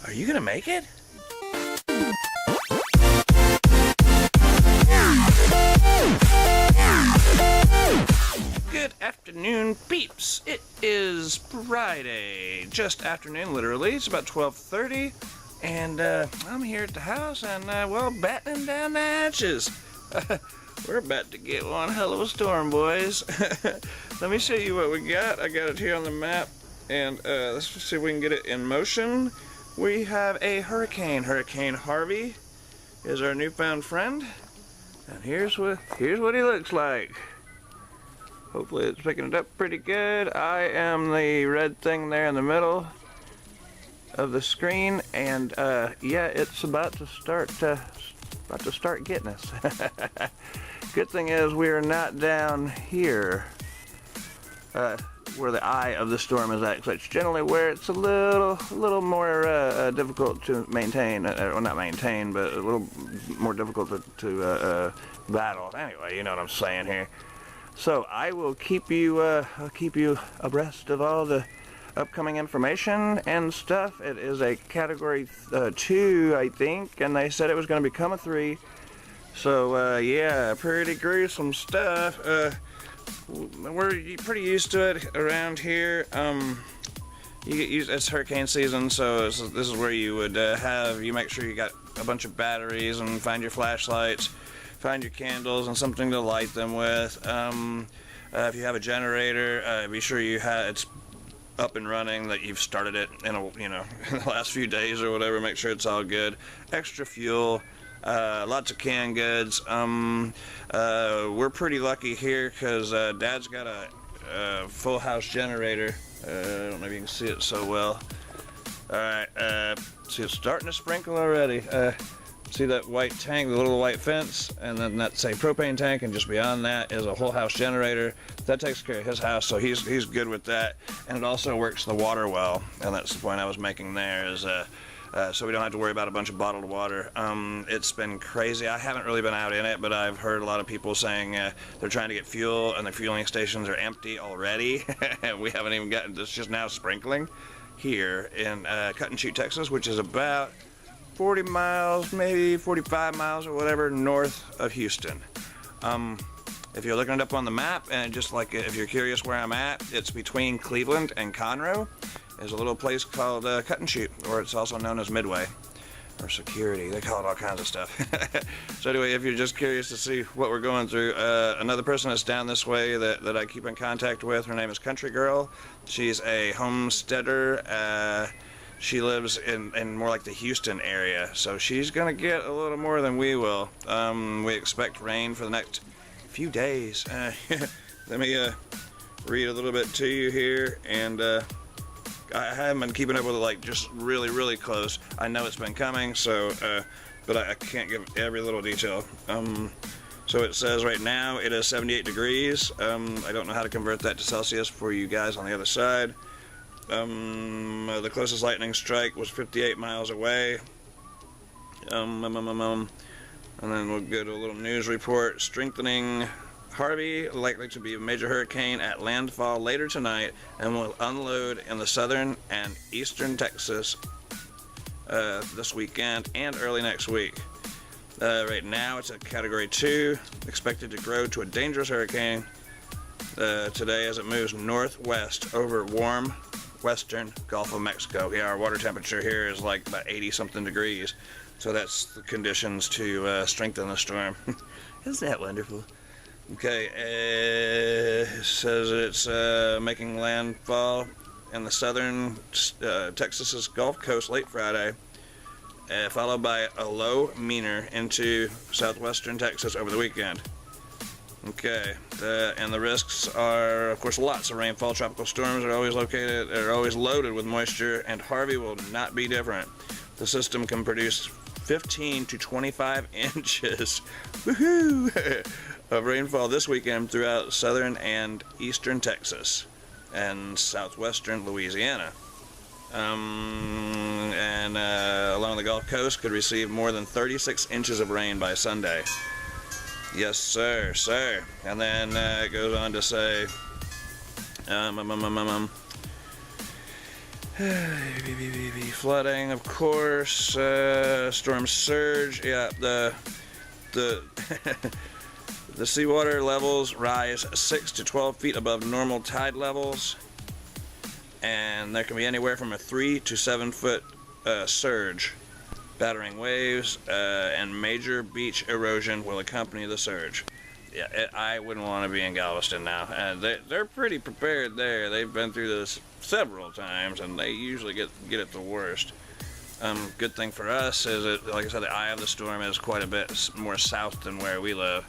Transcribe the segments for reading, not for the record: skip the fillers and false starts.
Are you gonna make it? Good afternoon, peeps. It is Friday, just afternoon, literally. It's about 12:30, and I'm here at the house, and well, battening down the hatches. We're about to get one hell of a storm, boys. Let me show you what we got. I got it here on the map, and let's see if we can get it in motion. We have a hurricane. Hurricane Harvey is our newfound friend, and here's what he looks like. Hopefully it's picking it up pretty good. I am the red thing there in the middle of the screen, and yeah, it's about to start getting us. Good thing is we are not down here where the eye of the storm is at. So it's generally where it's a little more difficult to maintain, well, not maintain, but a little more difficult to battle. Anyway, you know what I'm saying here. So I will keep you abreast of all the upcoming information and stuff. It is a category 2, I think, and they said it was going to become a 3. So yeah, pretty gruesome stuff. We're pretty used to it around here. You get used. It's hurricane season, so this is where you would you make sure you got a bunch of batteries and find your flashlights. Find your candles and something to light them with. If you have a generator, be sure it's up and running, that you've started it in in the last few days or whatever. Make sure it's all good. Extra fuel, lots of canned goods. We're pretty lucky here because Dad's got a full house generator. I don't know if you can see it so well. All right, see, it's starting to sprinkle already. See that white tank, the little white fence, and then that's a propane tank, and just beyond that is a whole house generator. That takes care of his house, so he's good with that. And it also works the water well, and that's the point I was making there, is so we don't have to worry about a bunch of bottled water. It's been crazy. I haven't really been out in it, but I've heard a lot of people saying they're trying to get fuel, and the fueling stations are empty already. We haven't even gotten, it's just now sprinkling here in Cut and Shoot, Texas, which is about 40 miles, maybe 45 miles or whatever, north of Houston. If you're looking it up on the map, and just like if you're curious where I'm at, it's between Cleveland and Conroe. There's a little place called Cut and Shoot, or it's also known as Midway, or Security. They call it all kinds of stuff. So anyway, if you're just curious to see what we're going through, another person that's down this way that I keep in contact with, her name is Country Girl. She's a homesteader. She lives in more like the Houston area, so she's gonna get a little more than we will. We expect rain for the next few days. Let me read a little bit to you here, and I haven't been keeping up with it like just really close. I know it's been coming, so but I can't give every little detail. So it says right now it is 78 degrees. I don't know how to convert that to Celsius for you guys on the other side. The closest lightning strike was 58 miles away. And then we'll go to a little news report. Strengthening Harvey, likely to be a major hurricane at landfall later tonight, and will unload in the southern and eastern Texas this weekend and early next week. Right now it's a category 2, expected to grow to a dangerous hurricane today as it moves northwest over warm western Gulf of Mexico. Yeah, our water temperature here is like about 80-something degrees, so that's the conditions to strengthen the storm. Isn't that wonderful? Okay, it says it's making landfall in the southern Texas's Gulf Coast late Friday, followed by a low meaner into southwestern Texas over the weekend. Okay, and the risks are, of course, lots of rainfall. Tropical storms are always loaded with moisture, and Harvey will not be different. The system can produce 15 to 25 inches woohoo, of rainfall this weekend throughout southern and eastern Texas and southwestern Louisiana. And along the Gulf Coast could receive more than 36 inches of rain by Sunday. Yes, sir. And then it goes on to say, flooding, of course. Storm surge. Yeah, the the seawater levels rise 6 to 12 feet above normal tide levels, and there can be anywhere from a 3 to 7 foot surge. Battering waves and major beach erosion will accompany the surge. Yeah, I wouldn't want to be in Galveston now. They're pretty prepared there. They've been through this several times, and they usually get it the worst. Good thing for us is that, like I said, the eye of the storm is quite a bit more south than where we live.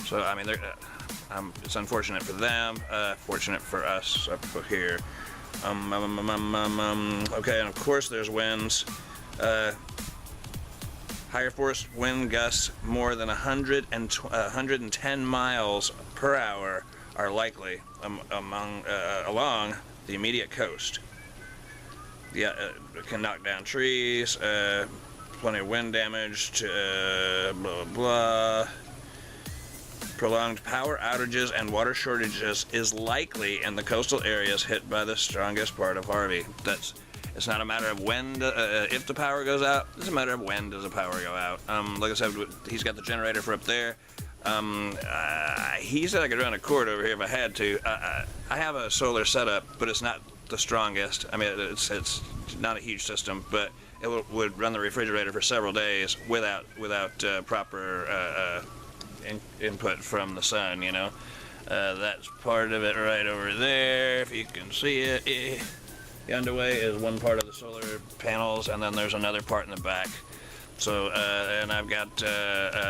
So I mean, it's unfortunate for them, fortunate for us up here. Okay, and of course there's winds. Higher force wind gusts more than 110 miles per hour are likely along the immediate coast. Yeah, it can knock down trees, plenty of wind damage, blah, blah, blah. Prolonged power outages and water shortages is likely in the coastal areas hit by the strongest part of Harvey. It's not a matter of when, if the power goes out. It's a matter of when does the power go out. Like I said, he's got the generator for up there. He said I could run a cord over here if I had to. I have a solar setup, but it's not the strongest. I mean, it's not a huge system, but it would run the refrigerator for several days without proper input from the sun. You know, that's part of it right over there. If you can see it. The underway is one part of the solar panels, and then there's another part in the back. So, and I've got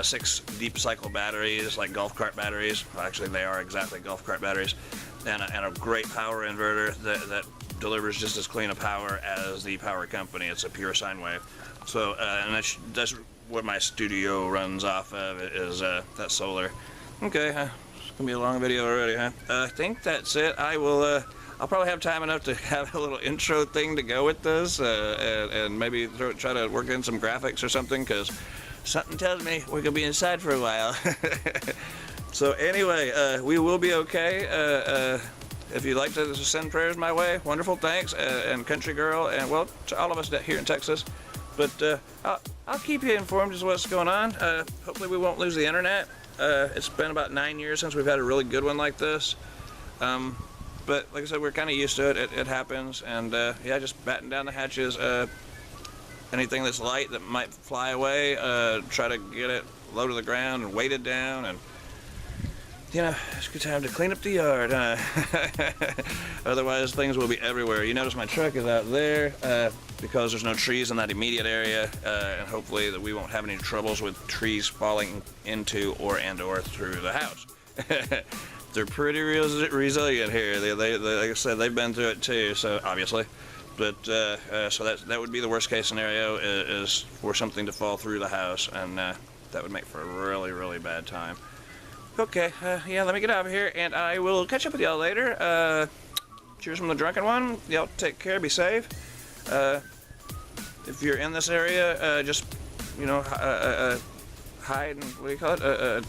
6 deep cycle batteries, like golf cart batteries. Well, actually, they are exactly golf cart batteries, and a great power inverter that delivers just as clean a power as the power company. It's a pure sine wave. So, and that's what my studio runs off of, is that solar. Okay, it's gonna be a long video already, huh? I think that's it. I'll probably have time enough to have a little intro thing to go with this, and maybe try to work in some graphics or something, because something tells me we're gonna be inside for a while. So anyway, we will be okay. If you'd like to send prayers my way, wonderful, thanks, and country girl, and well, to all of us here in Texas. But I'll keep you informed as to what's going on. Hopefully we won't lose the internet. It's been about 9 years since we've had a really good one like this. But like I said, we're kind of used to it. It happens, and yeah, just batten down the hatches. Anything that's light that might fly away, try to get it low to the ground and weighted down, and you know, it's a good time to clean up the yard. Otherwise, things will be everywhere. You notice my truck is out there because there's no trees in that immediate area, and hopefully that we won't have any troubles with trees falling into or through the house. They're pretty resilient here. They, like I said, they've been through it too, so obviously. But so that would be the worst case scenario, is for something to fall through the house, and that would make for a really, really bad time. Okay, yeah, let me get out of here, and I will catch up with y'all later. Cheers from the drunken one. Y'all take care, be safe. If you're in this area, just, you know, hide and, what do you call it?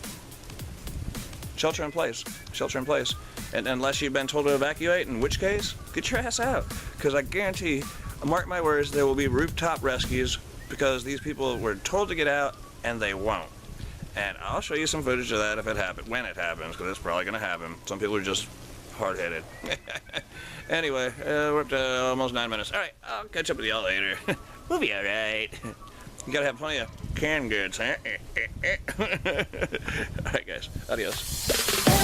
Shelter in place. Shelter in place. And unless you've been told to evacuate, in which case, get your ass out. Because I guarantee, mark my words, there will be rooftop rescues, because these people were told to get out, and they won't. And I'll show you some footage of that if it happens, when it happens, because it's probably going to happen. Some people are just hard-headed. Anyway, we're up to almost 9 minutes. All right, I'll catch up with y'all later. We'll be all right. You gotta have plenty of canned goods, huh? All right, guys. Adios.